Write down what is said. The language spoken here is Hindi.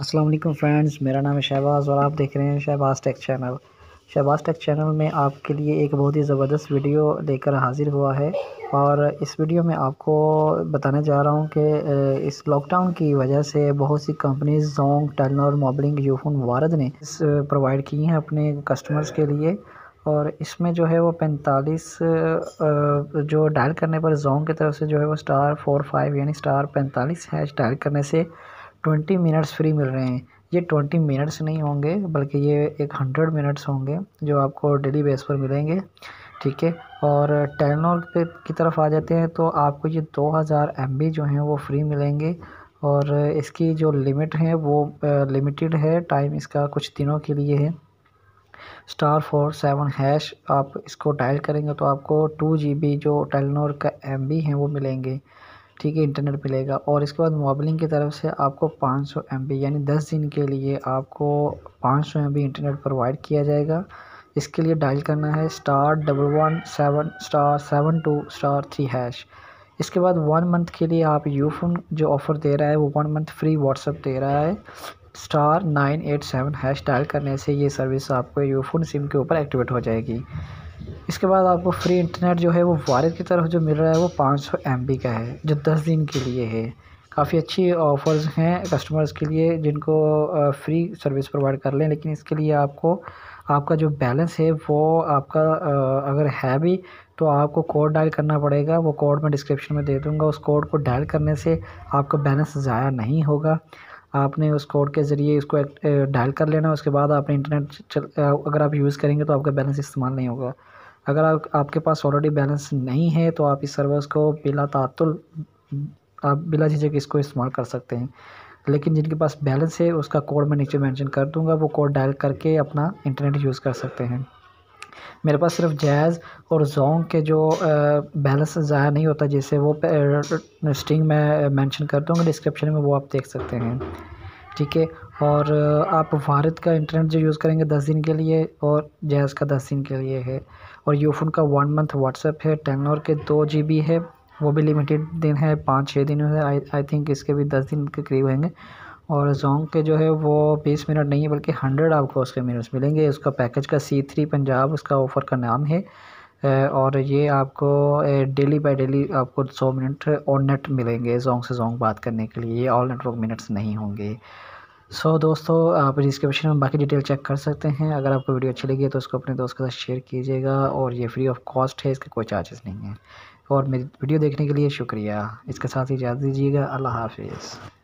अस्सलाम वालेकुम फ्रेंड्स, मेरा नाम है शहबाज़ और आप देख रहे हैं Shahbaz take channel. Shahbaz take channel में आपके लिए एक बहुत ही ज़बरदस्त वीडियो लेकर हाज़िर हुआ है और इस वीडियो में आपको बताने जा रहा हूं कि इस लॉकडाउन की वजह से बहुत सी companies Zong, Telenor, Mobilink, Ufone, Warid ने इस प्रोवाइड की हैं अपने कस्टमर्स के लिए। और इसमें जो है वो 45 जो डायल करने पर जोंग की तरफ से जो है वो *45 यानी *45 हैश डायल करने से 20 मिनट्स फ्री मिल रहे हैं। ये 20 मिनट्स नहीं होंगे बल्कि ये एक 100 मिनट्स होंगे जो आपको डेली बेस पर मिलेंगे, ठीक है। और टेलीनॉर पे की तरफ आ जाते हैं तो आपको ये 2000 MB जो हैं वो फ्री मिलेंगे और इसकी जो लिमिट है वो लिमिटेड है, टाइम इसका कुछ दिनों के लिए है। *47 हैश आप इसको डायल करेंगे तो आपको 2 GB जो टेलीनॉर का MB है वो मिलेंगे, ठीक है, इंटरनेट मिलेगा। और इसके बाद मोबिलिंक की तरफ से आपको 500 MB यानी 10 दिन के लिए आपको 500 MB इंटरनेट प्रोवाइड किया जाएगा। इसके लिए डायल करना है *117 *72 3#। इसके बाद 1 मंथ के लिए आप यूफोन जो ऑफ़र दे रहा है वो 1 मंथ फ्री व्हाट्सएप दे रहा है। *987 हैश डायल करने से ये सर्विस आपको यूफोन सिम के ऊपर एक्टिवेट हो जाएगी। इसके बाद आपको फ्री इंटरनेट जो है वो वारिद की तरफ जो मिल रहा है वो 500 MB का है जो 10 दिन के लिए है। काफ़ी अच्छी ऑफ़र्स हैं कस्टमर्स के लिए जिनको फ्री सर्विस प्रोवाइड कर लें, लेकिन इसके लिए आपको आपका जो बैलेंस है वो आपका अगर है भी तो आपको कोड डायल करना पड़ेगा। वो कोड मैं डिस्क्रिप्शन में दे दूँगा। उस कोड को डायल करने से आपका बैलेंस ज़ाया नहीं होगा। आपने उस कोड के ज़रिए इसको डायल कर लेना। उसके बाद आपने इंटरनेट अगर आप यूज़ करेंगे तो आपका बैलेंस इस्तेमाल नहीं होगा। अगर आपके पास ऑलरेडी बैलेंस नहीं है तो आप इस सर्विस को बिला तात्तुल आप बिला झिझक इसको इस्तेमाल कर सकते हैं। लेकिन जिनके पास बैलेंस है उसका कोड मैं नीचे मेंशन कर दूंगा, वो कोड डायल करके अपना इंटरनेट यूज़ कर सकते हैं। मेरे पास सिर्फ जैज़ और जोंग के जो बैलेंस ज़ाया नहीं होता जैसे वो स्ट्रिंग मैं मेंशन कर दूंगा डिस्क्रिप्शन में, वो आप देख सकते हैं, ठीक है। और आप वारिद का इंटरनेट जो यूज़ करेंगे 10 दिन के लिए और जैज़ का 10 दिन के लिए है। और यूफोन का 1 मंथ व्हाट्सएप है। टेलीनॉर के 2 GB है, वो भी लिमिटेड दिन है, 5-6 दिन है। आई थिंक इसके भी 10 दिन के करीब होंगे। और जोंग के जो है वो 20 मिनट नहीं है बल्कि 100 आपको उसके मिनट्स मिलेंगे। उसका पैकेज का C3 पंजाब उसका ऑफ़र का नाम है। और ये आपको डेली बाय डेली आपको 100 मिनट ऑन नेट मिलेंगे जोंग से जोंग बात करने के लिए। ये ऑल नेटवर्क मिनट्स नहीं होंगे। दोस्तों आप डिस्क्रिप्शन में बाकी डिटेल चेक कर सकते हैं। अगर आपको वीडियो अच्छी लगी है तो उसको अपने दोस्त के साथ शेयर कीजिएगा और ये फ्री ऑफ कॉस्ट है, इसके कोई चार्जेस नहीं है। और मेरी वीडियो देखने के लिए शुक्रिया। इसके साथ ही इजाज़त दीजिएगा। अल्लाह हाफ़िज़।